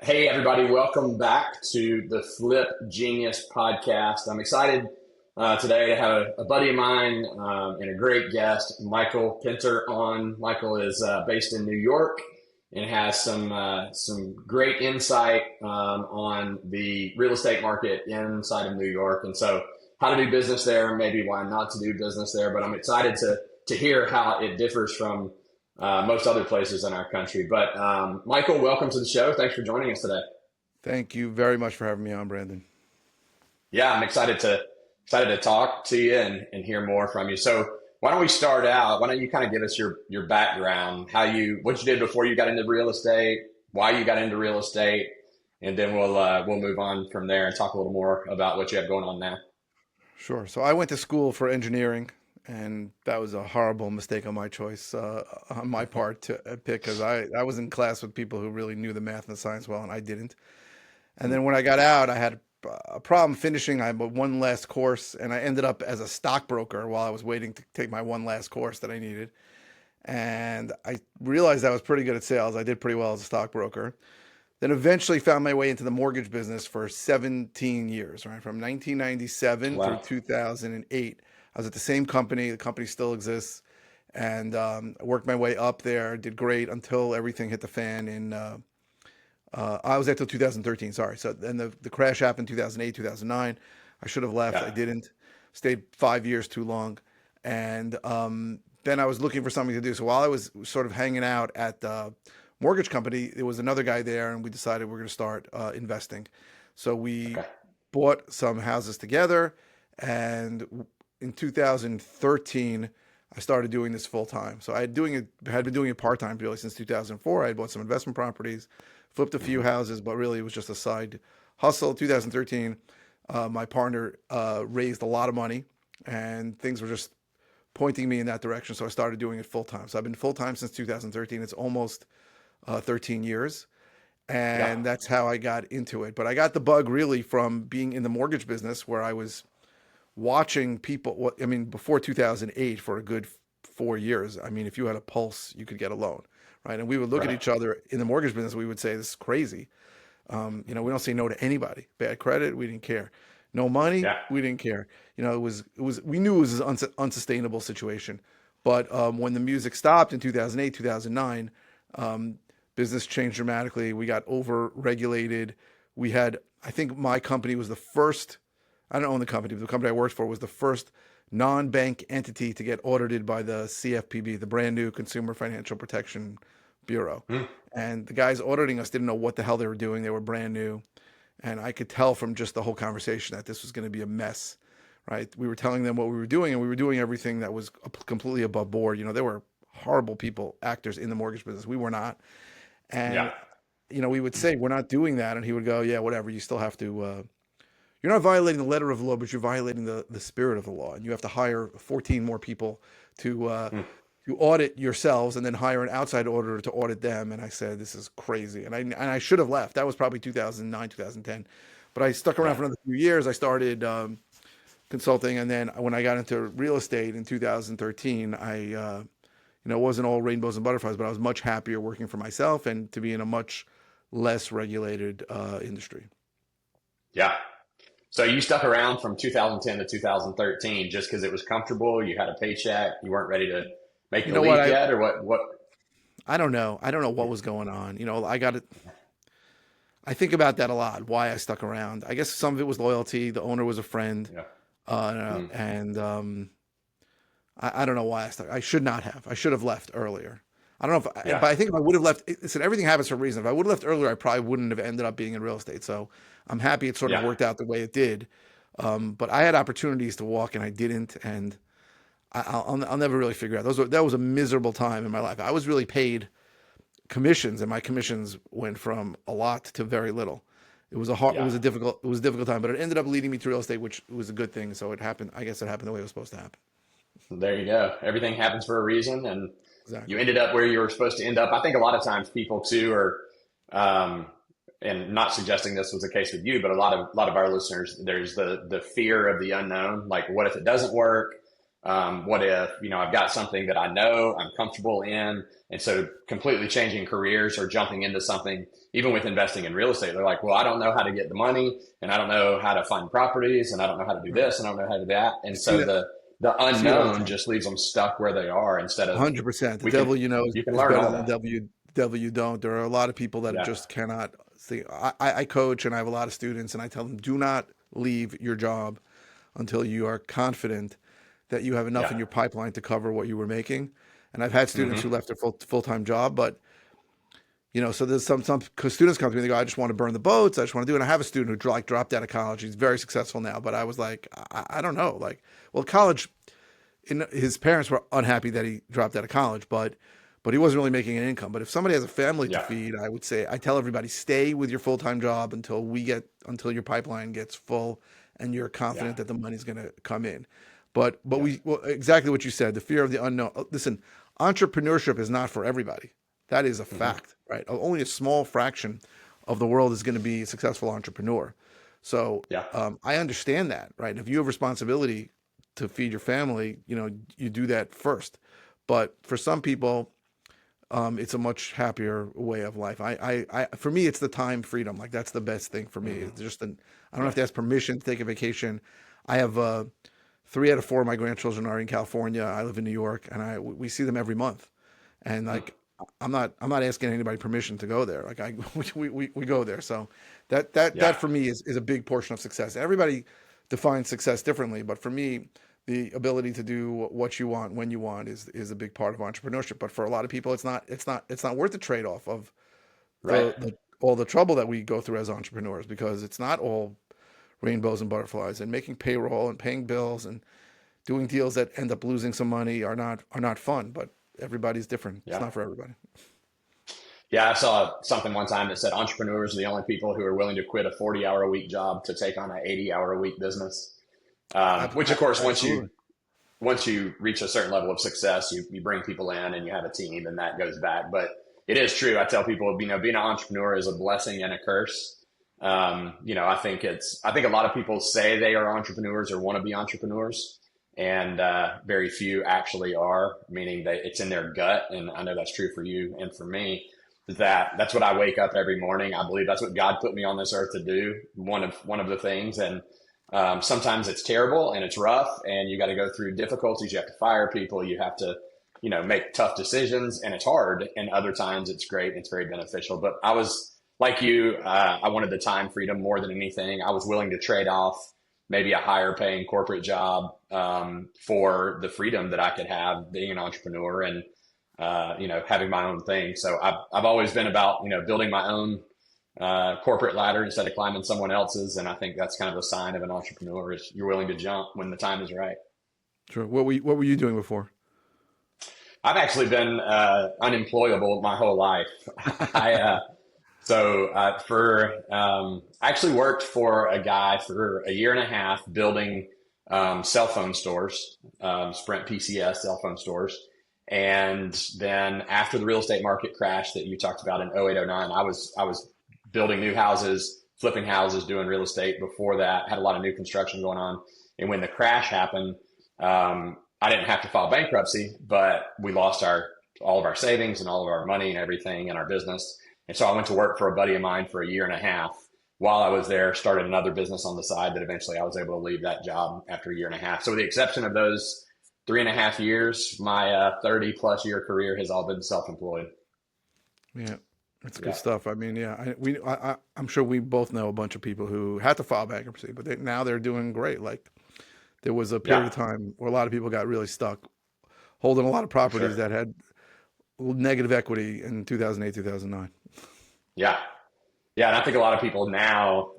Hey, everybody, welcome back to the Flip Genius podcast. I'm excited today to have a buddy of mine and a great guest, Michael Pinter, on. Michael is based in New York and has some great insight on the real estate market inside of New York. And so, how to do business there, maybe why not to do business there. But I'm excited to hear how it differs from most other places in our country. But Michael, welcome to the show. Thanks for joining us today. Thank you very much for having me on, Brandon. Yeah, I'm excited to talk to you and hear more from you. So why don't we start out? Why don't you kind of give us your background, what you did before you got into real estate, why you got into real estate, and then we'll move on from there and talk a little more about what you have going on now. Sure. So I went to school for engineering, and that was a horrible mistake on my choice, on my part to pick, because I was in class with people who really knew the math and the science well, and I didn't. And then when I got out, I had a problem finishing. I had one last course, and I ended up as a stockbroker while I was waiting to take my one last course that I needed. And I realized I was pretty good at sales. I did pretty well as a stockbroker. Then eventually found my way into the mortgage business for 17 years, right? From 1997 through Wow. 2008. I was at the same company. The company still exists. And I worked my way up there, did great until everything hit the fan I was there till 2013, sorry. So then the crash happened 2008, 2009. I should have left. I Yeah. didn't. Stayed 5 years too long. And then I was looking for something to do. So while I was sort of hanging out at the mortgage company, there was another guy there, and we decided we're going to start investing. So we Okay. bought some houses together. And in 2013, I started doing this full time. So had been doing it part time really since 2004. I had bought some investment properties, flipped a few Hmm. houses, but really it was just a side hustle. 2013, my partner raised a lot of money, and things were just pointing me in that direction. So I started doing it full time. So I've been full time since 2013. It's almost 13 years. Yeah. And that's how I got into it. But I got the bug really from being in the mortgage business where I was watching people. I mean, before 2008, for a good 4 years, I mean, if you had a pulse, you could get a loan, right? And we would look at Right. each other in the mortgage business. We would say, "This is crazy." We don't say no to anybody. Bad credit, we didn't care. No money, Yeah. we didn't care. It was we knew it was an unsustainable situation. But when the music stopped in 2008, 2009, um, business changed dramatically. We got over regulated. I think my company was the first. I don't own the company, but the company I worked for was the first non-bank entity to get audited by the CFPB, the brand new Consumer Financial Protection Bureau. Hmm. And the guys auditing us didn't know what the hell they were doing. They were brand new. And I could tell from just the whole conversation that this was going to be a mess, right? We were telling them what we were doing, and we were doing everything that was completely above board. There were horrible people, actors in the mortgage business. We were not. And, Yeah. we would say, we're not doing that. And he would go, yeah, whatever. You still have to, you're not violating the letter of the law, but you're violating the spirit of the law. And you have to hire 14 more people to, uh, Hmm. to audit yourselves and then hire an outside auditor to audit them. And I said, this is crazy. And I should have left. That was probably 2009, 2010. But I stuck around Yeah. for another few years. I started consulting. And then when I got into real estate in 2013, it wasn't all rainbows and butterflies, but I was much happier working for myself and to be in a much less regulated industry. Yeah. So you stuck around from 2010 to 2013 just because it was comfortable. You had a paycheck. You weren't ready to make You the know what? leap I, yet, or what? What? I don't know. I don't know what was going on. I got it. I think about that a lot. Why I stuck around. I guess some of it was loyalty. The owner was a friend, Yeah. Mm. and I don't know why I stuck. I should not have. I should have left earlier. I don't know Yeah. but I think if I would have left, listen, everything happens for a reason. If I would have left earlier, I probably wouldn't have ended up being in real estate. So I'm happy it sort of Yeah. worked out the way it did. But I had opportunities to walk and I didn't, and I'll never really figure out. That was a miserable time in my life. I was really paid commissions, and my commissions went from a lot to very little. It Yeah. was a difficult time, but it ended up leading me to real estate, which was a good thing. So it happened. I guess it happened the way it was supposed to happen. There you go. Everything happens for a reason, and you Exactly. ended up where you were supposed to end up. I think a lot of times people too are, um, and not suggesting this was the case with you, but a lot of our listeners, there's the fear of the unknown. Like, what if it doesn't work? What if, I've got something that I know I'm comfortable in. And so completely changing careers or jumping into something, even with investing in real estate, they're like, well, I don't know how to get the money and I don't know how to find properties and I don't know how to do Right. this and I don't know how to do that. I And see so that. the I see it all the unknown time. just leaves them stuck where they are instead of 100%. The we can, devil you know you can is learn better all than that. the devil you don't. There are a lot of people that Yeah. just cannot see. I coach and I have a lot of students, and I tell them, do not leave your job until you are confident that you have enough Yeah. in your pipeline to cover what you were making. And I've had students who Hmm. left their full-time job, but so there's some 'cause students come to me and they go, I just want to burn the boats. I just want to do it. And I have a student who like dropped out of college. He's very successful now, but I was like, I don't know. Like, well, college, his parents were unhappy that he dropped out of college, but he wasn't really making an income. But if somebody has a family to Yeah. feed, I would say I tell everybody stay with your full time job until your pipeline gets full and you're Yeah. confident that the money's going to come in. But Yeah. exactly what you said, the fear of the unknown. Listen, entrepreneurship is not for everybody. That is a Hmm. fact, right? Only a small fraction of the world is going to be a successful entrepreneur. So Yeah. I understand that, right? If you have responsibility to feed your family, you do that first. But for some people, it's a much happier way of life. For me, it's the time freedom. Like that's the best thing for me. Hmm. It's just I don't have Yeah. to ask permission to take a vacation. I have 3 out of 4 of my grandchildren are in California. I live in New York, and we see them every month. And Hmm. like I'm not asking anybody permission to go there. Like we go there. So that Yeah. for me is a big portion of success. Everybody defines success differently, but for me, the ability to do what you want when you want is a big part of entrepreneurship. But for a lot of people, it's not worth the trade off of Right. all the trouble that we go through as entrepreneurs because it's not all rainbows and butterflies and making payroll and paying bills and doing deals that end up losing some money are not fun. But everybody's different. It's Yeah. not for everybody. Yeah, I saw something one time that said entrepreneurs are the only people who are willing to quit a 40-hour a week job to take on an 80-hour a week business. Which, of course, Absolutely. once you reach a certain level of success, you bring people in and you have a team, and that goes back. But it is true. I tell people, being an entrepreneur is a blessing and a curse. I think a lot of people say they are entrepreneurs or want to be entrepreneurs, and very few actually are, meaning that it's in their gut. And I know that's true for you and for me. That's what I wake up every morning. I believe that's what God put me on this earth to do. One of the things, and sometimes it's terrible and it's rough, and you got to go through difficulties. You have to fire people. You have to, make tough decisions, and it's hard. And other times it's great. And it's very beneficial. But I was like you. I wanted the time freedom more than anything. I was willing to trade off maybe a higher paying corporate job for the freedom that I could have being an entrepreneur and having my own thing. So I've always been about building my own corporate ladder instead of climbing someone else's. And I think that's kind of a sign of an entrepreneur is you're willing to jump when the time is right. Sure. What were you doing before? I've actually been unemployable my whole life. I for I actually worked for a guy for a year and a half building cell phone stores, Sprint PCS cell phone stores. And then after the real estate market crashed that you talked about in 08, 09, I was building new houses, flipping houses, doing real estate before that, had a lot of new construction going on. And when the crash happened, I didn't have to file bankruptcy, but we lost all of our savings and all of our money and everything in our business. And so I went to work for a buddy of mine for a year and a half. While I was there, started another business on the side that eventually I was able to leave that job after a year and a half. So with the exception of those 3.5 years, my 30 plus year career has all been self-employed. Yeah, that's good Yeah. stuff. I mean, yeah, I'm sure we both know a bunch of people who had to file bankruptcy, but now they're doing great. Like there was a period Yeah, of time where a lot of people got really stuck holding a lot of for properties sure. that had negative equity in 2008, 2009. Yeah. Yeah. And I think a lot of people now,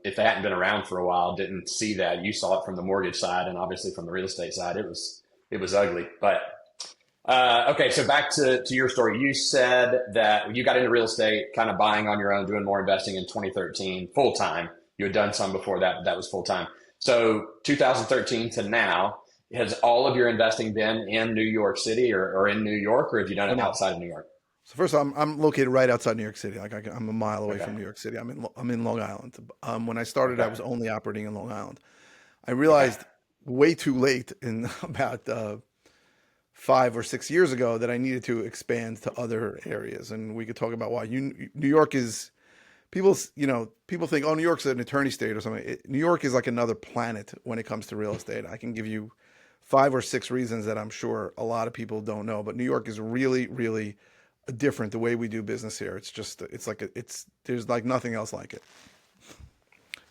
if they hadn't been around for a while, didn't see that. You saw it from the mortgage side and obviously from the real estate side. It was ugly. But okay, so back to your story. You said that you got into real estate, kind of buying on your own, doing more investing in 2013, full time. You had done some before that, but that was full time. So 2013 to now, has all of your investing been in New York City or in New York, or have you done Oh it no. outside of New York? So first, I'm located right outside New York City. Like I'm a mile away Okay. from New York City. I'm in Long Island. When I started, I Okay. was only operating in Long Island. I Okay. realized way too late in about 5 or 6 years ago that I needed to expand to other areas, and we could talk about why. New York is people think, oh, New York's an attorney state or something. New York is like another planet when it comes to real estate. I can give you 5 or 6 reasons that I'm sure a lot of people don't know, but New York is really, really different the way we do business here. There's like nothing else like it.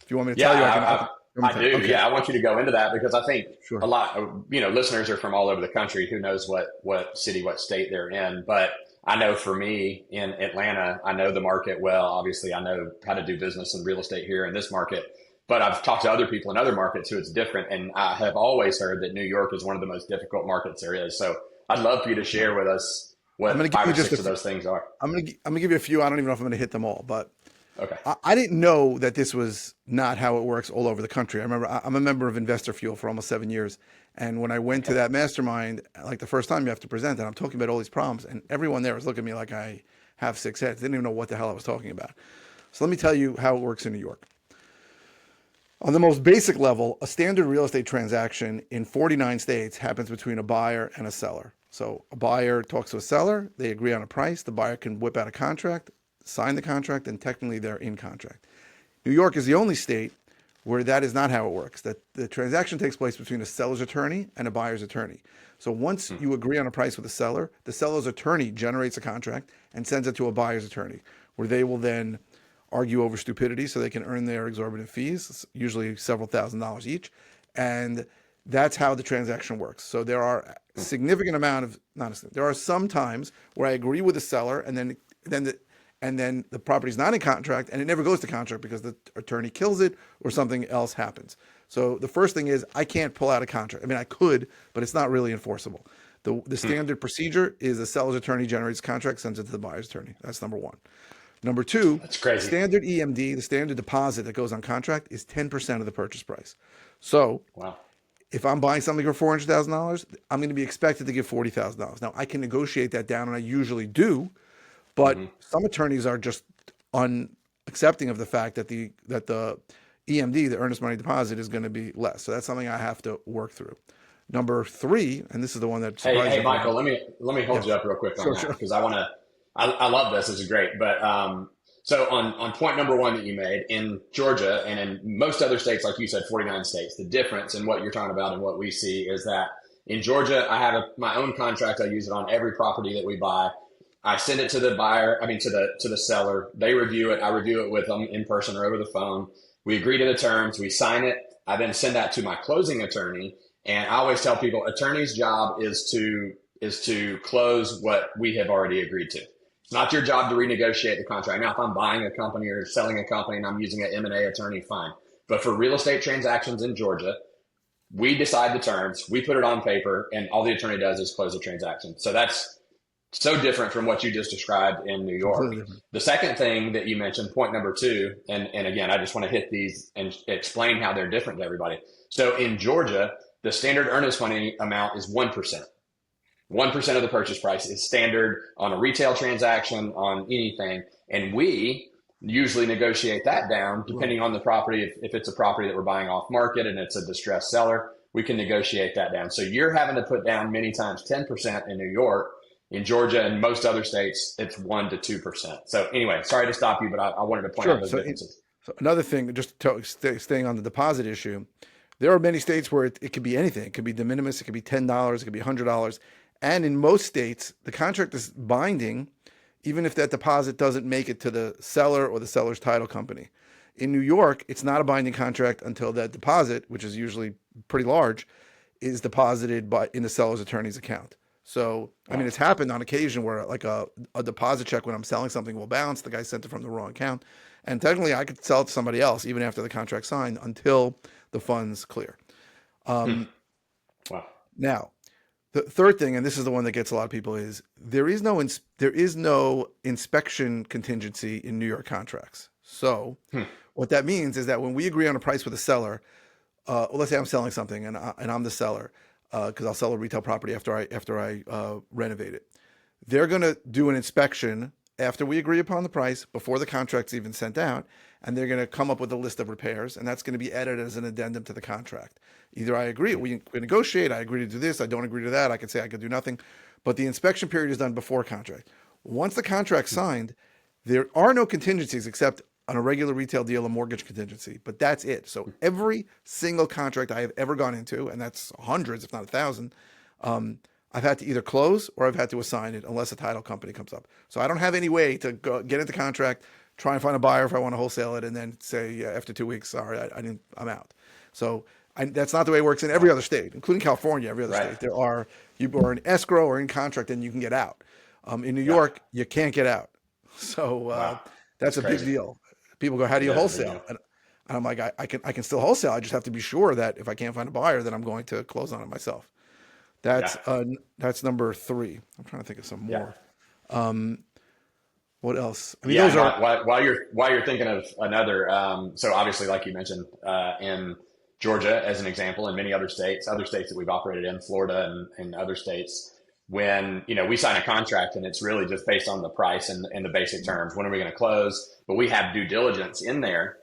If you want me to tell you, I do. Okay, Yeah, I want you to go into that because I think a sure. lot, listeners are from all over the country. Who knows what city, what state they're in? But I know for me in Atlanta, I know the market well. Obviously, I know how to do business in real estate here in this market. But I've talked to other people in other markets who it's different, and I have always heard that New York is one of the most difficult markets there is. So I'd love for you to share with us I'm going what to give five you or just six of those things are. I'm going to give you a few. I don't even know if I'm going to hit them all, but Okay. I didn't know that this was not how it works all over the country. I remember I'm a member of Investor Fuel for almost 7 years. And when I went to Okay. that mastermind, like the first time you have to present it, I'm talking about all these problems. And everyone there was looking at me like I have 6 heads. They didn't even know what the hell I was talking about. So let me tell you how it works in New York. On the most basic level, a standard real estate transaction in 49 states happens between a buyer and a seller. So a buyer talks to a seller, they agree on a price, the buyer can whip out a contract, sign the contract, and technically they're in contract. New York is the only state where that is not how it works. That the transaction takes place between a seller's attorney and a buyer's attorney. So once you agree on a price with the seller's attorney generates a contract and sends it to a buyer's attorney, where they will then argue over stupidity so they can earn their exorbitant fees, usually several $1,000s each. And that's how the transaction works. So there are significant amount of not a, there are some times where I agree with the seller and then the property's not in contract and it never goes to contract because the attorney kills it or something else happens. So the first thing is I can't pull out a contract. I mean, I could, but it's not really enforceable. The standard procedure is the seller's attorney generates contract, sends it to the buyer's attorney. That's number one. Number two, That's the crazy. standard EMD, the standard deposit that goes on contract is 10% of the purchase price. So Wow. if I'm buying something for $400,000, I'm going to be expected to give $40,000. Now I can negotiate that down, and I usually do, but Hmm. some attorneys are just unaccepting of the fact that the EMD, the earnest money deposit, is going to be less. So that's something I have to work through. Number three, and this is the one that surprises Hey, everyone. Michael, let me hold you Yes, up real quick on sure, that sure. because I love this. This is great. But so on point number one that you made in Georgia and in most other states, like you said, 49 states, the difference in what you're talking about and what we see is that in Georgia, I have my own contract. I use it on every property that we buy. I send it to the buyer, I mean to the seller. They review it. I review it with them in person or over the phone. We agree to the terms. We sign it. I then send that to my closing attorney. And I always tell people, attorney's job is to close what we have already agreed to. It's not your job to renegotiate the contract. Now, if I'm buying a company or selling a company and I'm using an M&A attorney, fine. But for real estate transactions in Georgia, we decide the terms, we put it on paper, and all the attorney does is close the transaction. So that's so different from what you just described in New York. Completely different. The second thing that you mentioned, point number two, and again, I just want to hit these and explain how they're different to everybody. So in Georgia, the standard earnest money amount is 1%. 1% of the purchase price is standard on a retail transaction, on anything. And we usually negotiate that down Right. depending on the property. If it's a property that we're buying off market and it's a distressed seller, we can negotiate that down. So you're having to put down many times 10% in New York. In Georgia and most other states, it's 1 to 2%. So anyway, sorry to stop you, but I wanted to point out Sure. those differences. So another thing, just staying on the deposit issue, there are many states where it could be anything. It could be de minimis. It could be $10. It could be $100. And in most states, the contract is binding, even if that deposit doesn't make it to the seller or the seller's title company. In New York, it's not a binding contract until that deposit, which is usually pretty large, is deposited in the seller's attorney's account. So, I mean, Wow. it's happened on occasion where like a deposit check when I'm selling something will bounce. The guy sent it from the wrong account. And technically, I could sell it to somebody else even after the contract signed until the funds clear. Hmm. Um, Wow. Now, the third thing, and this is the one that gets a lot of people, is there is no inspection contingency in New York contracts. So, Hmm. what that means is that when we agree on a price with a seller, well, let's say I'm selling something and I'm the seller because I'll sell a retail property after I renovate it. They're going to do an inspection after we agree upon the price, before the contract's even sent out, and they're going to come up with a list of repairs, and that's going to be added as an addendum to the contract. Either I agree, we negotiate, I agree to do this, I don't agree to that, I can say I could do nothing, but the inspection period is done before contract. Once the contract's signed, there are no contingencies except on a regular retail deal, a mortgage contingency, but that's it. So every single contract I have ever gone into, and that's hundreds, if not 1,000, I've had to either close or I've had to assign it unless a title company comes up. So I don't have any way to go get into contract, try and find a buyer if I want to wholesale it, and then say, yeah, after 2 weeks, sorry, I'm out. So that's not the way it works in every other state, including California. Every other state, you are in escrow or in contract, and you can get out. In New York, you can't get out. So that's a big deal. People go, how do you wholesale? And I'm like, I can still wholesale. I just have to be sure that if I can't find a buyer, then I'm going to close on it myself. That's number 3. I'm trying to think of some more. What else? I mean, those are while you're thinking of another. So obviously, like you mentioned, in Georgia, as an example, and many other states that we've operated in, Florida and other states, when we sign a contract and it's really just based on the price and the basic terms. When are we going to close? But we have due diligence in there.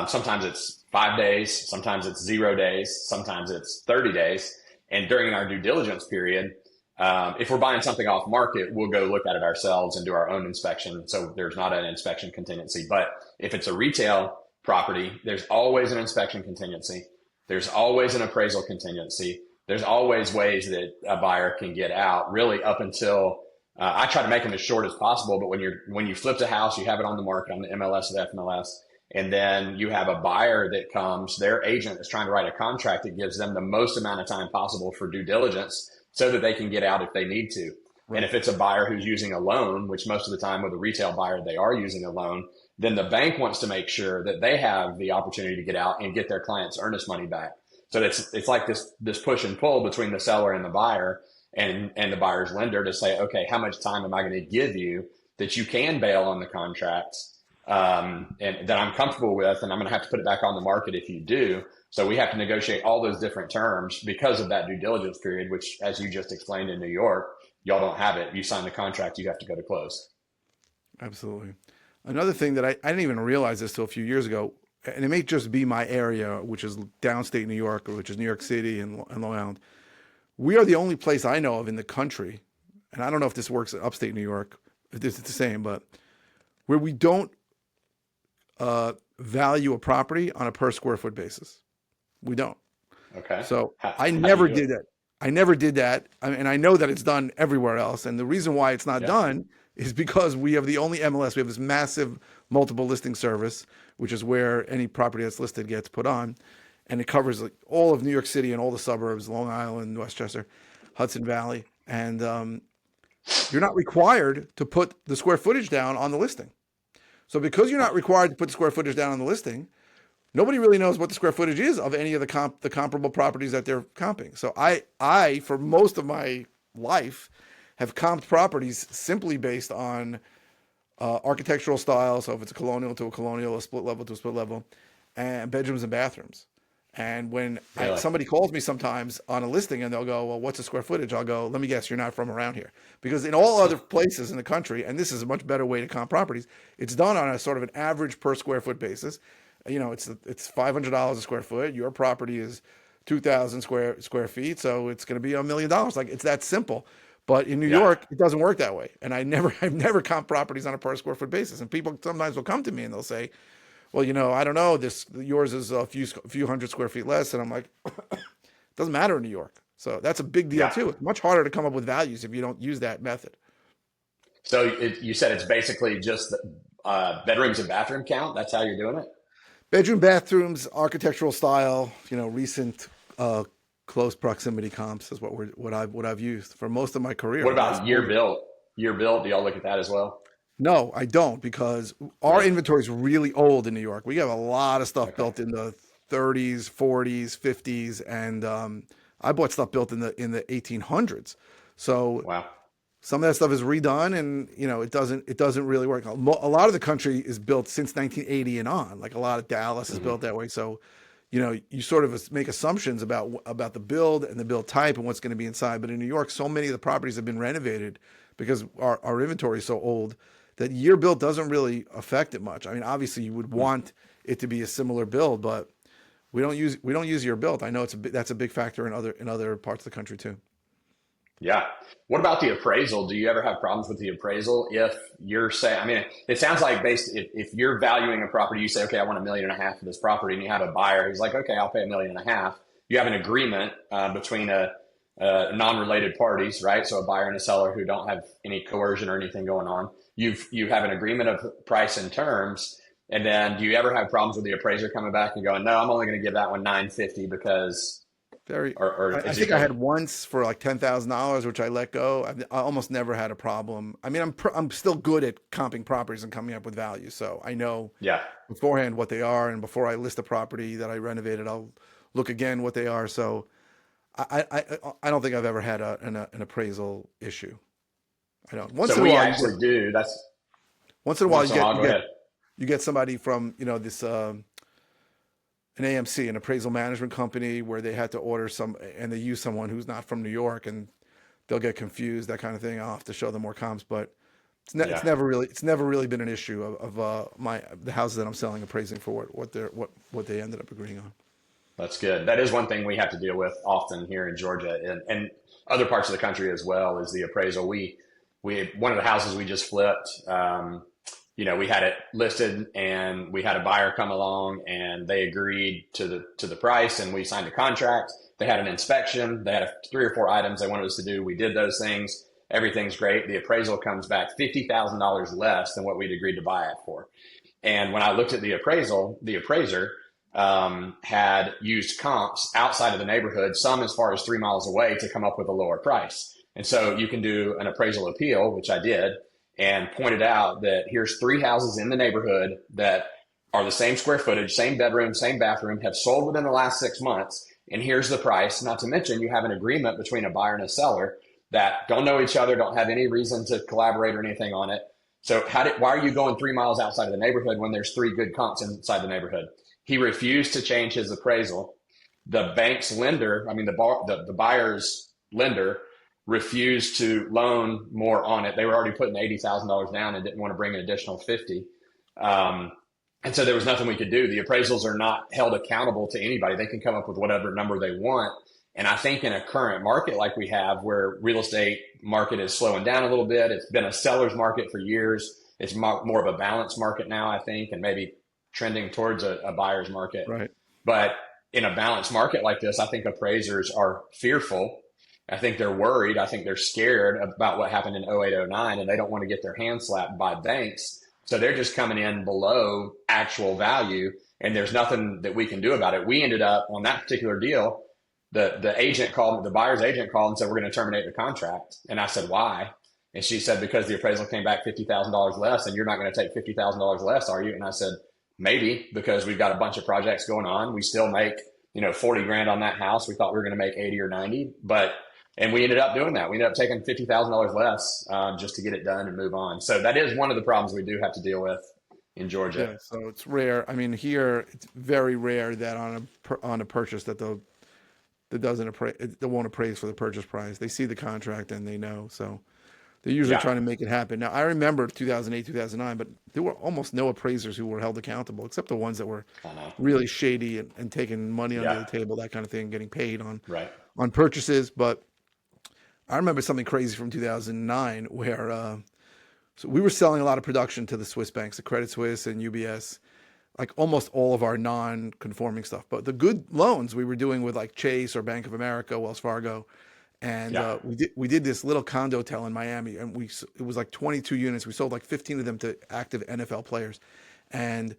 Sometimes it's 5 days, sometimes it's 0 days, sometimes it's 30 days. And during our due diligence period, if we're buying something off market, we'll go look at it ourselves and do our own inspection. So there's not an inspection contingency. But if it's a retail property, there's always an inspection contingency. There's always an appraisal contingency. There's always ways that a buyer can get out, really up until I try to make them as short as possible. But when you flip a house, you have it on the market on the MLS or the FMLS, and then you have a buyer that comes, their agent is trying to write a contract that gives them the most amount of time possible for due diligence so that they can get out if they need to. Right. And if it's a buyer who's using a loan, which most of the time with a retail buyer, they are using a loan, then the bank wants to make sure that they have the opportunity to get out and get their client's earnest money back. So it's like this push and pull between the seller and the buyer and the buyer's lender to say, okay, how much time am I going to give you that you can bail on the contracts and that I'm comfortable with, and I'm going to have to put it back on the market if you do. So we have to negotiate all those different terms because of that due diligence period, which, as you just explained in New York, y'all don't have it. You sign the contract, you have to go to close. Absolutely. Another thing that I didn't even realize this till a few years ago, and it may just be my area, which is downstate New York, which is New York City and Long Island. We are the only place I know of in the country, and I don't know if this works in upstate New York, if it's the same, but where we don't value a property on a per square foot basis. We don't. Okay. So I never did that. I never did that. And I know that it's done everywhere else. And the reason why it's not done is because we have the only MLS. We have this massive multiple listing service, which is where any property that's listed gets put on. And it covers like all of New York City and all the suburbs, Long Island, Westchester, Hudson Valley. And you're not required to put the square footage down on the listing. So because you're not required to put the square footage down on the listing, nobody really knows what the square footage is of any of the comparable properties that they're comping. So I, for most of my life, have comped properties simply based on architectural style. So if it's a colonial to a colonial, a split level to a split level, and bedrooms and bathrooms. And when somebody calls me sometimes on a listing and they'll go, well, what's the square footage? I'll go, let me guess, you're not from around here. Because in all other places in the country, and this is a much better way to comp properties, it's done on a sort of an average per square foot basis. It's $500 a square foot. Your property is 2,000 square feet, so it's going to be $1 million. Like, it's that simple. But in New York, it doesn't work that way. And I've never comped properties on a per square foot basis. And people sometimes will come to me and they'll say, well, I don't know, yours is a few hundred square feet less. And I'm like, it doesn't matter in New York. So that's a big deal too. It's much harder to come up with values if you don't use that method. So you said it's basically just bedrooms and bathroom count. That's how you're doing it? Bedroom, bathrooms, architectural style, recent close proximity comps is what I've used for most of my career. What about year built? Year built, do y'all look at that as well? No, I don't, because our inventory is really old in New York. We have a lot of stuff built in the 30s, 40s, 50s, and I bought stuff built in the 1800s. So some of that stuff is redone, and it doesn't really work. A lot of the country is built since 1980 and on. Like a lot of Dallas is built that way. So you sort of make assumptions about the build and the build type and what's going to be inside. But in New York, so many of the properties have been renovated because our inventory is so old that year built doesn't really affect it much. I mean, obviously you would want it to be a similar build, but we don't use year built. I know that's a big factor in other parts of the country too. Yeah. What about the appraisal? Do you ever have problems with the appraisal if you're saying, I mean, it sounds like if you're valuing a property, you say, okay, I want 1.5 million for this property, and you have a buyer who's like, okay, I'll pay 1.5 million. You have an agreement between non-related parties, right? So a buyer and a seller who don't have any coercion or anything going on. You have an agreement of price and terms. And then do you ever have problems with the appraiser coming back and going, no, I'm only going to give that one 950 because, Very. or I is think it I had like, once for like $10,000, which I let go. I almost never had a problem. I mean, I'm still good at comping properties and coming up with value, so I know yeah. beforehand what they are, and before I list a property that I renovated, I'll look again what they are. So I don't think I've ever had an appraisal issue. I don't. Once So in a we while you get actually do. That's once in a while once you in a get while. you Go get ahead. you get somebody from this an AMC, an appraisal management company, where they had to order some, and they use someone who's not from New York, and they'll get confused, that kind of thing. I'll have to show them more comps, but Yeah. it's never really been an issue of the houses that I'm selling appraising for what they ended up agreeing on. That's good. That is one thing we have to deal with often here in Georgia and other parts of the country as well is the appraisal. We one of the houses we just flipped. We had it listed and we had a buyer come along and they agreed to the price and we signed a contract. They had an inspection. They had 3 or 4 items they wanted us to do. We did those things. Everything's great. The appraisal comes back $50,000 less than what we'd agreed to buy it for. And when I looked at the appraisal, the appraiser had used comps outside of the neighborhood, some as far as 3 miles away, to come up with a lower price. And so you can do an appraisal appeal, which I did, and pointed out that here's 3 houses in the neighborhood that are the same square footage, same bedroom, same bathroom, have sold within the last 6 months. And here's the price. Not to mention, you have an agreement between a buyer and a seller that don't know each other, don't have any reason to collaborate or anything on it. So why are you going 3 miles outside of the neighborhood when there's 3 good comps inside the neighborhood? He refused to change his appraisal. The bank's lender, I mean, the buyer's lender, refused to loan more on it. They were already putting $80,000 down and didn't want to bring an additional 50. Um, and so there was nothing we could do. The appraisals are not held accountable to anybody. They can come up with whatever number they want. And I think in a current market like we have, where real estate market is slowing down a little bit, it's been a seller's market for years. It's more of a balanced market now, I think, and maybe trending towards a buyer's market. Right. But in a balanced market like this, I think appraisers are fearful. I think they're worried. I think they're scared about what happened in 08, 09, and they don't want to get their hands slapped by banks. So they're just coming in below actual value, and there's nothing that we can do about it. We ended up on that particular deal. The buyer's agent called and said, we're going to terminate the contract. And I said, why? And she said, because the appraisal came back $50,000 less, and you're not going to take $50,000 less, are you? And I said, maybe, because we've got a bunch of projects going on. We still make, 40 grand on that house. We thought we were going to make 80 or 90, and we ended up doing that. We ended up taking $50,000 less just to get it done and move on. So that is one of the problems we do have to deal with in Georgia. Yeah. So it's rare. I mean, here it's very rare that on a purchase that won't appraise for the purchase price. They see the contract and they know. So they're usually Yeah. trying to make it happen. Now, I remember 2008, 2009, but there were almost no appraisers who were held accountable, except the ones that were I know. really shady and taking money under Yeah. the table, that kind of thing, getting paid Right. on purchases. But I remember something crazy from 2009 where so we were selling a lot of production to the Swiss banks, the Credit Suisse and UBS, like almost all of our non-conforming stuff. But the good loans we were doing with like Chase or Bank of America, Wells Fargo, and Yeah. we did this little condo hotel in Miami, and it was like 22 units. We sold like 15 of them to active NFL players, and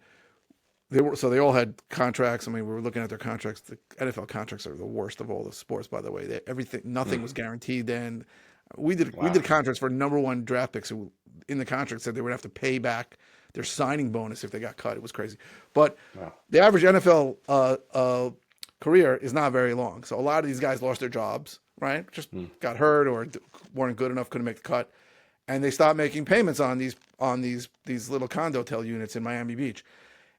they all had contracts. I mean, we were looking at their contracts. The NFL contracts are the worst of all the sports, by the way. Nothing was guaranteed then. We did Wow. contracts for number one draft picks who in the contract said they would have to pay back their signing bonus if they got cut. It was crazy. But Wow. the average NFL career is not very long. So a lot of these guys lost their jobs, right? Just got hurt or weren't good enough, couldn't make the cut, and they stopped making payments on these little condo hotel units in Miami Beach.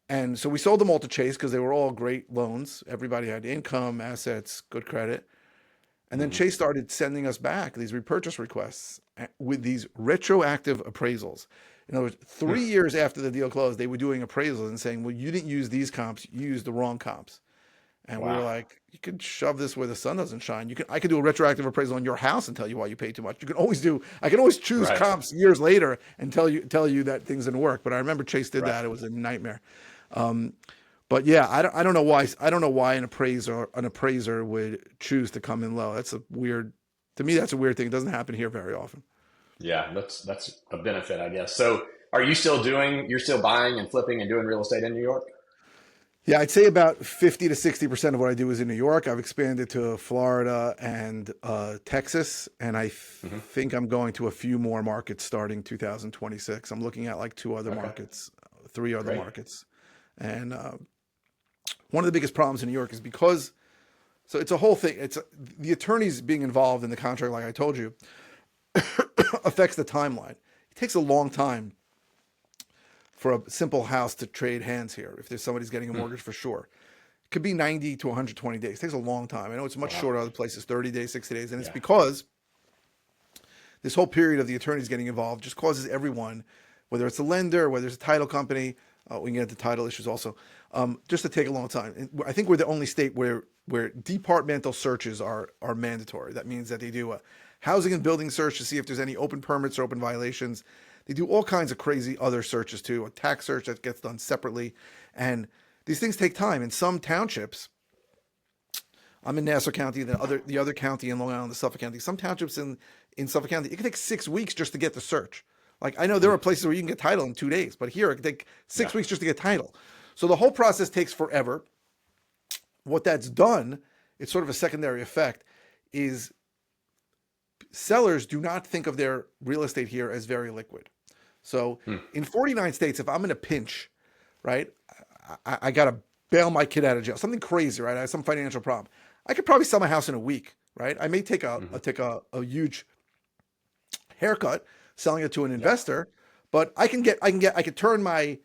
And so we sold them all to Chase because they were all great loans. Everybody had income, assets, good credit. And then Chase started sending us back these repurchase requests with these retroactive appraisals. In other words, 3 years after the deal closed, they were doing appraisals and saying, well, you didn't use these comps, you used the wrong comps. And we were Wow. like, you could shove this where the sun doesn't shine. I could do a retroactive appraisal on your house and tell you why you paid too much. I can always choose Right. comps years later and tell you that things didn't work. But I remember Chase did Right. that. It was a nightmare. But yeah, I don't know why an appraiser would choose to come in low. To me, that's a weird thing. It doesn't happen here very often. Yeah, that's a benefit, I guess. So, you're still buying and flipping and doing real estate in New York? Yeah, I'd say about 50 to 60% of what I do is in New York. I've expanded to Florida and Texas, and I Hmm. think I'm going to a few more markets starting 2026. I'm looking at like Okay, three other great. markets. And one of the biggest problems in New York is because, so it's a whole thing. The attorneys being involved in the contract, like I told you, affects the timeline. It takes a long time for a simple house to trade hands here. If there's somebody's getting a Hmm. mortgage for sure, it could be 90 to 120 days. It takes a long time. I know it's much Wow. shorter other places, 30 days, 60 days. And it's Yeah. because this whole period of the attorneys getting involved just causes everyone, whether it's a lender, whether it's a title company, we can get into title issues also, just to take a long time. And I think we're the only state where departmental searches are mandatory. That means that they do a housing and building search to see if there's any open permits or open violations. They do all kinds of crazy other searches too, a tax search that gets done separately. And these things take time. In some townships, I'm in Nassau County, the other county in Long Island, the Suffolk County. Some townships in Suffolk County, it can take 6 weeks just to get the search. Like I know there Hmm. are places where you can get title in 2 days, but here it can take Yeah. 6 weeks just to get title. So the whole process takes forever. What that's done, it's sort of a secondary effect, is sellers do not think of their real estate here as very liquid. So Hmm. in 49 states, if I'm in a pinch, right, I got to bail my kid out of jail, something crazy, right? I have some financial problem. I could probably sell my house in a week, right? I may Hmm. take a huge haircut selling it to an Yeah. investor, but I could turn my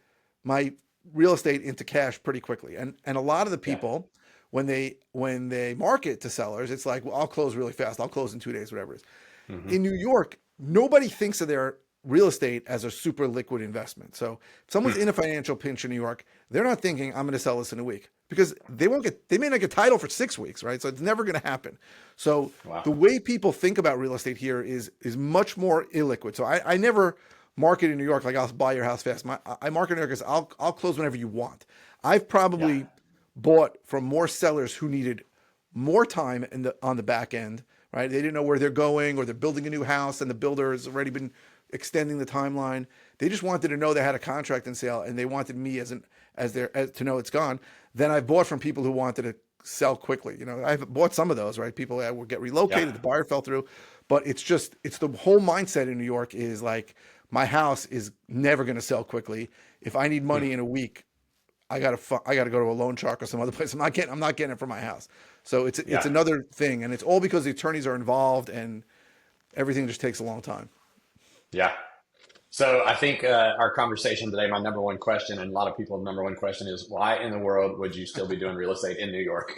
real estate into cash pretty quickly. And a lot of the Yeah. people when they market to sellers, it's like, well, I'll close really fast. I'll close in 2 days, whatever it is. Hmm. In New York, nobody thinks of their real estate as a super liquid investment. So if someone's in a financial pinch in New York, they're not thinking I'm going to sell this in a week because they may not get title for 6 weeks, right? So it's never going to happen. So Wow. the way people think about real estate here is much more illiquid. So I never market in New York like I'll buy your house fast. I market in New York as I'll close whenever you want. I've Yeah. probably bought from more sellers who needed more time on the back end, right? They didn't know where they're going or they're building a new house and the builder has already been extending the timeline. They just wanted to know they had a contract in sale and they wanted me as to know it's gone. Then I've bought from people who wanted to sell quickly. You know, I've bought some of those, right? People that would get Yeah. relocated, the buyer fell through, but it's the whole mindset in New York is like my house is never going to sell quickly. If I need Hmm. money in a week, I gotta go to a loan shark or some other place. I'm not getting it from my house. So it's Yeah. another thing, and it's all because the attorneys are involved, and everything just takes a long time. Yeah. So I think our conversation today, my number one question, and a lot of people's number one question is, why in the world would you still be doing real estate in New York?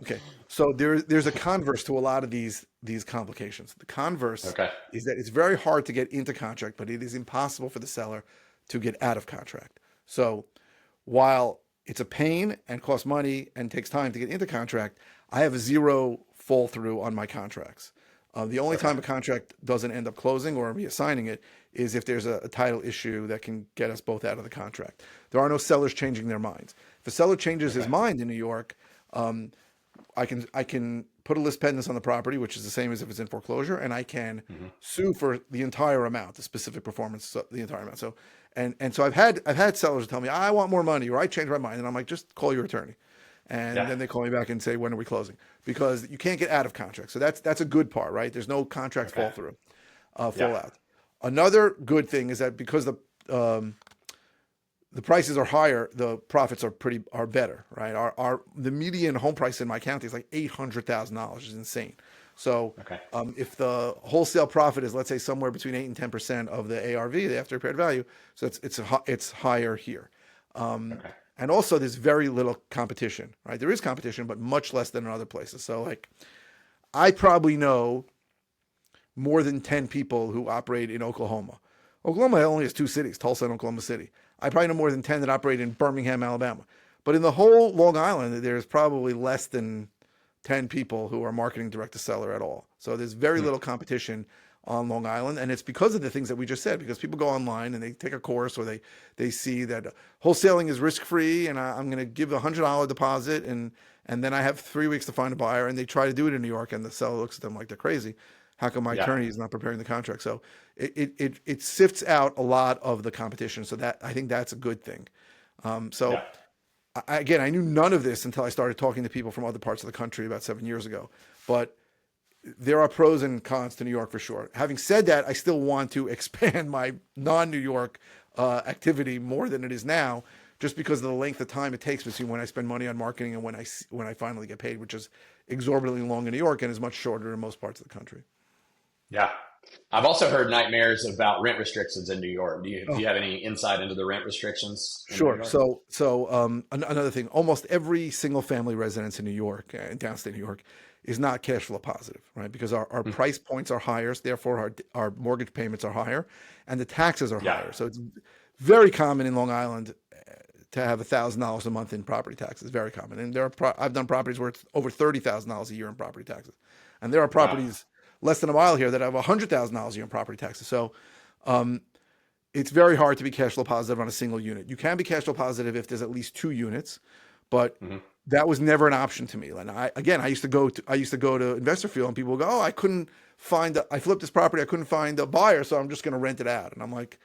Okay, so there's a converse to a lot of these complications. The converse Okay. is that it's very hard to get into contract, but it is impossible for the seller to get out of contract. So while it's a pain and costs money and takes time to get into contract, I have a zero fall through on my contracts. The only Okay. time a contract doesn't end up closing or reassigning it is if there's a title issue that can get us both out of the contract. There are no sellers changing their minds. If a seller changes his Okay. mind in New York, um, I can put a list pendants on the property, which is the same as if it's in foreclosure, and I can Hmm. sue for the entire amount, the specific performance, the entire amount. So, and so I've had sellers tell me I want more money or I changed my mind, and I'm like, just call your attorney, and Yeah. then they call me back and say when are we closing because you can't get out of contract. So that's a good part, right? There's no contract Okay. fall through, Yeah. fallout. Another good thing is that because the prices are higher, the profits are better, right? The median home price in my county is like $800,000, is insane. So Okay. if the wholesale profit is let's say somewhere between 8 and 10% of the ARV, the after repaired value, so it's higher here. Um, Okay. and also there's very little competition, right? There is competition, but much less than in other places. So like I probably know more than 10 people who operate in Oklahoma Oklahoma only has two cities, Tulsa and Oklahoma City. I probably know more than 10 that operate in Birmingham, Alabama. But in the whole Long Island, there's probably less than 10 people who are marketing direct to seller at all. So there's very Hmm. little competition on Long Island. And it's because of the things that we just said, because people go online and they take a course or they see that wholesaling is risk free and I'm going to give a $100 deposit and then I have 3 weeks to find a buyer and they try to do it in New York and the seller looks at them like they're crazy. How come my Yeah. attorney is not preparing the contract? So it sifts out a lot of the competition. So that I think that's a good thing. So Yeah. again, I knew none of this until I started talking to people from other parts of the country about 7 years ago. But there are pros and cons to New York for sure. Having said that, I still want to expand my non-New York activity more than it is now, just because of the length of time it takes between when I spend money on marketing and when I finally get paid, which is exorbitantly long in New York and is much shorter in most parts of the country. Yeah. I've also heard nightmares about rent restrictions in New York. Do you Oh, have any insight into the rent restrictions in New sure. York? Another thing, almost every single family residence in New York, in downstate New York, is not cash flow positive, right? Because our Hmm. price points are higher, so therefore our mortgage payments are higher, and the taxes are Yeah. higher. So it's very common in Long Island to have $1,000 a month in property taxes. Very common, and I've done properties where it's over $30,000 a year in property taxes, and there are Wow. properties less than a mile here that have $100,000 a year in property taxes. So um, it's very hard to be cash flow positive on a single unit. You can be cash flow positive if there's at least two units, but Hmm. that was never an option to me. And I used to go to Investor Field and people would go, oh, I flipped this property, I couldn't find a buyer, so I'm just going to rent it out. And I'm like,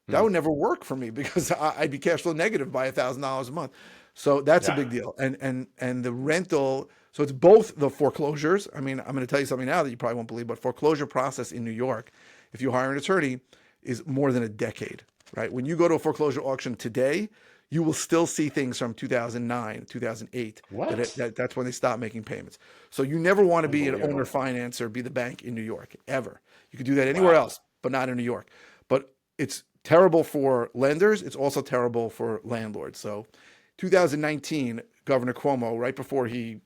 that Hmm. would never work for me because I'd be cash flow negative by $1,000 a month. So that's a Yeah. big deal. And the rental, so it's both the foreclosures. I mean, I'm going to tell you something now that you probably won't believe, but foreclosure process in New York, if you hire an attorney, is more than a decade, right? When you go to a foreclosure auction today, you will still see things from 2009, 2008. What? That's when they stopped making payments. So you never want to be an owner Unbelievable. financer, be the bank in New York, ever. You could do that anywhere Wow. else, but not in New York. But it's terrible for lenders. It's also terrible for landlords. So 2019, Governor Cuomo, right before he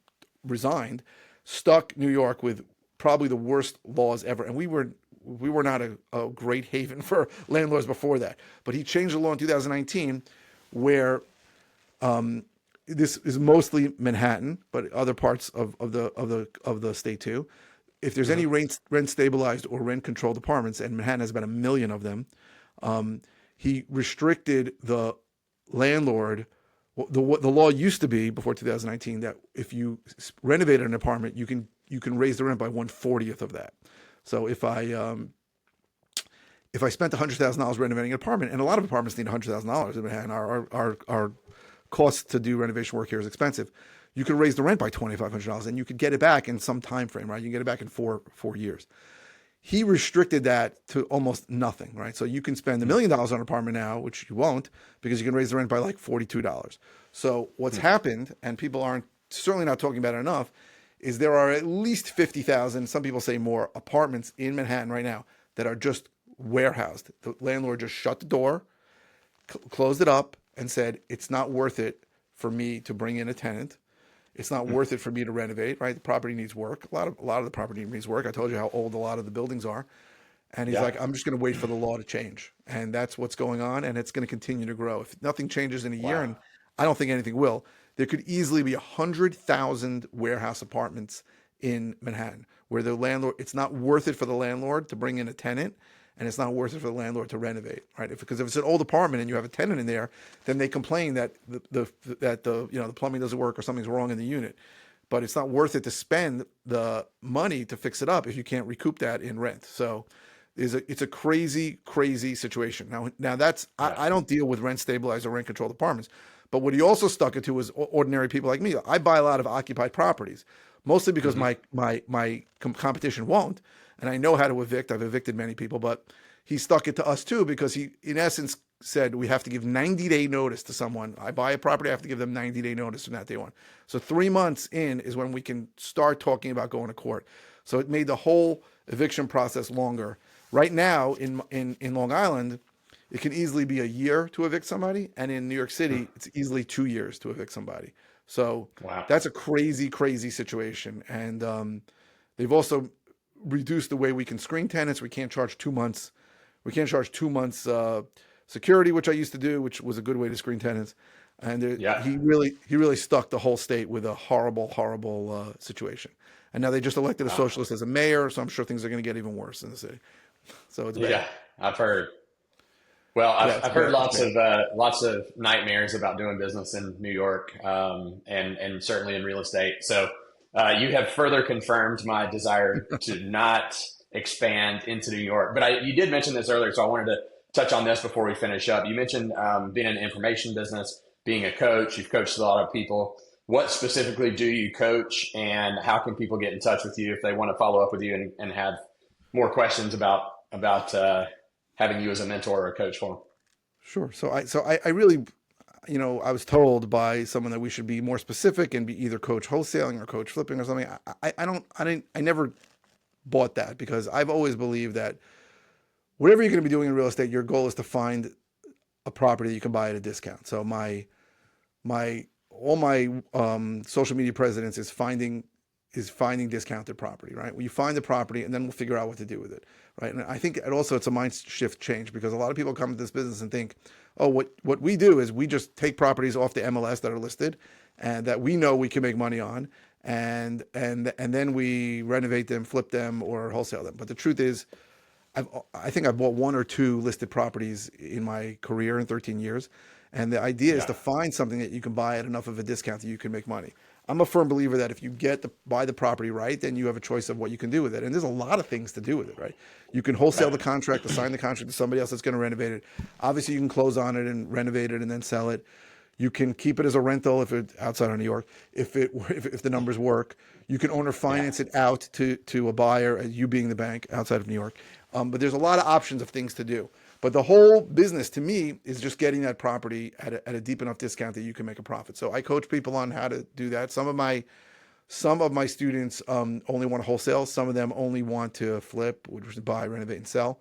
resigned, stuck New York with probably the worst laws ever. And we were not a great haven for landlords before that. But he changed the law in 2019 where this is mostly Manhattan, but other parts of the state too. If there's any Hmm. rent stabilized or rent controlled apartments, and Manhattan has about 1 million of them, um, he restricted the landlord. The law used to be before 2019 that if you renovated an apartment, you can raise the rent by 1/40th of that. So if I spent $100,000 renovating an apartment, and a lot of apartments need $100,000 in Manhattan, our cost to do renovation work here is expensive. You could raise the rent by $2,500, and you could get it back in some time frame, right? You can get it back in four years. He restricted that to almost nothing, right? So you can spend $1 million on an apartment now, which you won't, because you can raise the rent by like $42. So what's Hmm. happened, and people aren't certainly not talking about it enough, is there are at least 50,000, some people say more, apartments in Manhattan right now that are just warehoused. The landlord just shut the door, closed it up, and said, it's not worth it for me to bring in a tenant. It's not Hmm. worth it for me to renovate, right? The property needs work. A lot of the property needs work. I told you how old a lot of the buildings are. And he's Yeah. like, I'm just going to wait for the law to change. And that's what's going on. And it's going to continue to grow. If nothing changes in a year, Wow. and I don't think anything will, there could easily be 100,000 warehouse apartments in Manhattan where the landlord, it's not worth it for the landlord to bring in a tenant and it's not worth it for the landlord to renovate, right? Because if it's an old apartment and you have a tenant in there, then they complain that the plumbing doesn't work or something's wrong in the unit. But it's not worth it to spend the money to fix it up if you can't recoup that in rent. So it's a crazy, crazy situation. Now that's Yeah. I don't deal with rent stabilized or rent controlled apartments, but what he also stuck it to was ordinary people like me. I buy a lot of occupied properties, mostly because Hmm. my competition won't, and I know how to evict. I've evicted many people, but he stuck it to us too because he, in essence, said we have to give 90-day notice to someone. I buy a property, I have to give them 90-day notice from that day on. So 3 months in is when we can start talking about going to court. So it made the whole eviction process longer. Right now in Long Island, it can easily be a year to evict somebody, and in New York City, it's easily 2 years to evict somebody. So Wow. that's a crazy, crazy situation. And they've also reduced the way we can screen tenants. We can't charge 2 months We can't charge 2 months security, which I used to do, which was a good way to screen tenants. And Yeah. he really stuck the whole state with a horrible situation. And now they just elected a Wow. socialist as a mayor, so I'm sure things are going to get even worse in the city. So it's bad. Yeah. I've heard. Well, Yeah, I've it's heard bad. It's bad. lots of nightmares about doing business in New York, and certainly in real estate. So you have further confirmed my desire to not expand into New York. But you did mention this earlier, so I wanted to touch on this before we finish up. You mentioned being in the information business, being a coach. You've coached a lot of people. What specifically do you coach, and how can people get in touch with you if they want to follow up with you and have more questions about having you as a mentor or a coach for them? Sure. So I really, I was told by someone that we should be more specific and be either coach wholesaling or coach flipping or something. I never bought that because I've always believed that whatever you're going to be doing in real estate, your goal is to find a property that you can buy at a discount. So my all my social media presence is finding discounted property, right? Well, you find the property and then we'll figure out what to do with it, right? And I think it's a mind shift change because a lot of people come to this business and think, oh, what we do is we just take properties off the MLS that are listed and that we know we can make money on, and then we renovate them, flip them, or wholesale them. But the truth is, I think I've bought one or two listed properties in my career in 13 years. And the idea is Yeah. to find something that you can buy at enough of a discount that you can make money. I'm a firm believer that if you buy the property right, then you have a choice of what you can do with it. And there's a lot of things to do with it, right? You can wholesale Right. the contract, assign the contract to somebody else that's going to renovate it. Obviously, you can close on it and renovate it and then sell it. You can keep it as a rental if it's outside of New York, if the numbers work. You can owner Yeah. finance it out to a buyer, you being the bank outside of New York. But there's a lot of options of things to do. But the whole business to me is just getting that property at a deep enough discount that you can make a profit. So I coach people on how to do that. Some of my students only want to wholesale. Some of them only want to flip, which is buy, renovate, and sell.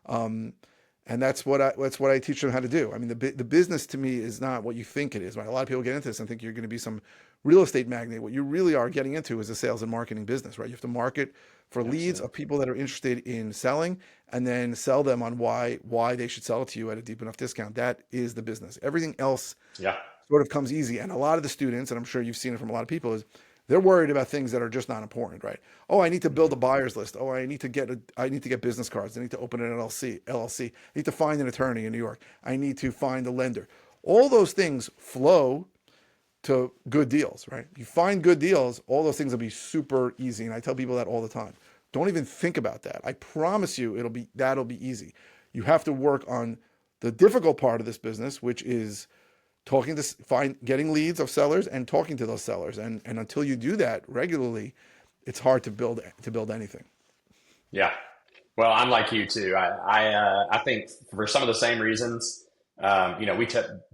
And that's what I teach them how to do. I mean, the business to me is not what you think it is. Right? A lot of people get into this and think you're going to be some real estate magnate. What you really are getting into is a sales and marketing business, right? You have to market for leads Absolutely. of people that are interested in selling, and then sell them on why they should sell it to you at a deep enough discount. That is the business. Everything else Yeah. sort of comes easy. And a lot of the students, and I'm sure you've seen it from a lot of people, is they're worried about things that are just not important, right? Oh, I need to build a buyer's list. Oh, I need to get business cards. I need to open an LLC. I need to find an attorney in New York. I need to find a lender. All those things flow to good deals, right? You find good deals, all those things will be super easy. And I tell people that all the time. Don't even think about that. I promise you that'll be easy. You have to work on the difficult part of this business, which is getting leads of sellers and talking to those sellers. And until you do that regularly, it's hard to build anything. Yeah. Well, I'm like you too. I think for some of the same reasons, we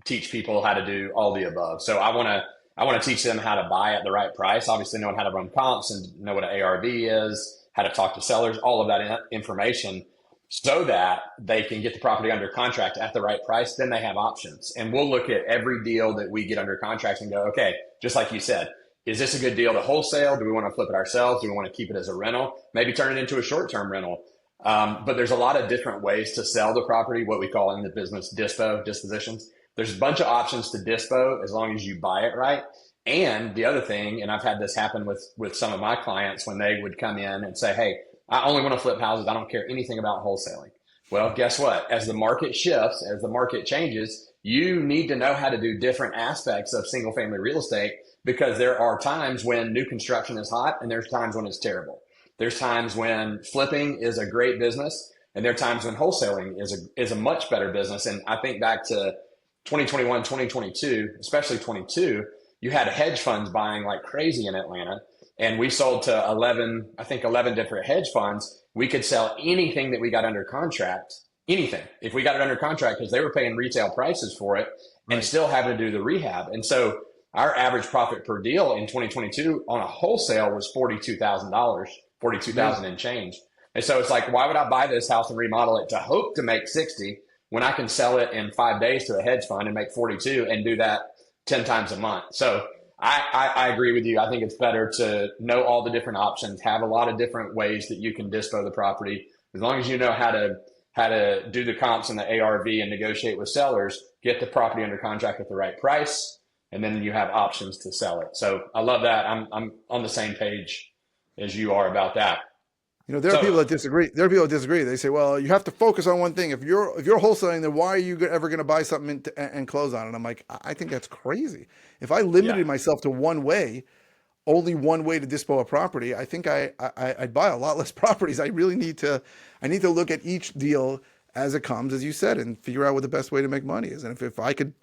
teach people how to do all the above. So I want to teach them how to buy at the right price. Obviously, knowing how to run comps and know what an ARV is, how to talk to sellers, all of that information, so that they can get the property under contract at the right price. Then they have options, and we'll look at every deal that we get under contract and go, okay, just like you said, is this a good deal to wholesale? Do we want to flip it ourselves? Do we want to keep it as a rental? Maybe turn it into a short-term rental. But there's a lot of different ways to sell the property, what we call in the business dispositions. There's a bunch of options to dispo as long as you buy it right. And the other thing, and I've had this happen with some of my clients when they would come in and say, hey, I only want to flip houses. I don't care anything about wholesaling. Well, guess what? As the market shifts, as the market changes, you need to know how to do different aspects of single family real estate, because there are times when new construction is hot and there's times when it's terrible. There's times when flipping is a great business, and there are times when wholesaling is a much better business. And I think back to 2021, 2022, especially 22, you had hedge funds buying like crazy in Atlanta. And we sold to 11 different hedge funds. We could sell anything that we got under contract, anything, if we got it under contract, because they were paying retail prices for it and Right. still having to do the rehab. And so our average profit per deal in 2022 on a wholesale was $42,000, Yeah. 42,000 and change. And so it's like, why would I buy this house and remodel it to hope to make 60 when I can sell it in 5 days to a hedge fund and make 42 and do that 10 times a month? So I agree with you. I think it's better to know all the different options, have a lot of different ways that you can dispo the property. As long as you know how to how to do the comps and the ARV and negotiate with sellers, get the property under contract at the right price, and then you have options to sell it. So I love that. I'm on the same page as you are about that. You know, there are So people that disagree. There are people that disagree. They say, "Well, you have to focus on one thing. If you're wholesaling, then why are you ever going to buy something and close on it?" I'm like, I think that's crazy. If I yeah, limited myself to one way, only one way to dispose of property, I think I'd buy a lot less properties. I need to look at each deal as it comes, as you said, and figure out what the best way to make money is. And if I could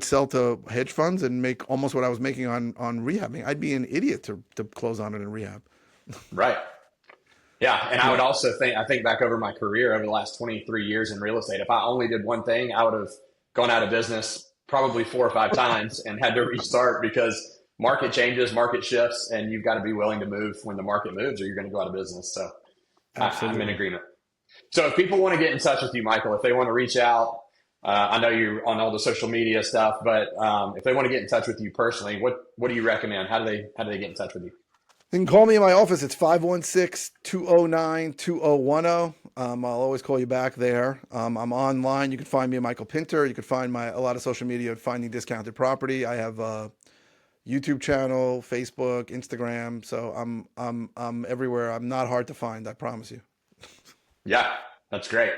sell to hedge funds and make almost what I was making on rehabbing, I'd be an idiot to close on it in rehab. right. Yeah, and I would Yeah, also I think back over my career over the last 23 years in real estate. If I only did one thing, I would have gone out of business probably 4 or 5 times and had to restart because market changes, market shifts, and you've got to be willing to move when the market moves or you're going to go out of business. So I'm in absolutely. agreement. So if people want to get in touch with you, Michael, if they want to reach out, I know you're on all the social media stuff, but if they want to get in touch with you personally, what do you recommend? How do they get in touch with you? You can call me in my office. It's 516-209-2010. I'll always call you back there. I'm online. You can find me at Michael Pinter. You can find a lot of social media at Finding Discounted Property. I have a YouTube channel, Facebook, Instagram. So I'm everywhere. I'm not hard to find, I promise you. Yeah, that's great.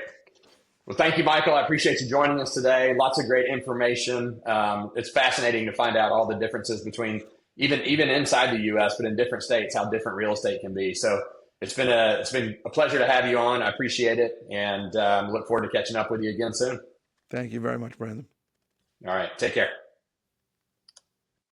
Well, thank you, Michael. I appreciate you joining us today. Lots of great information. It's fascinating to find out all the differences between even inside the U.S., but in different states, how different real estate can be. So it's been a pleasure to have you on. I appreciate it, and look forward to catching up with you again soon. Thank you very much, Brandon. All right, take care.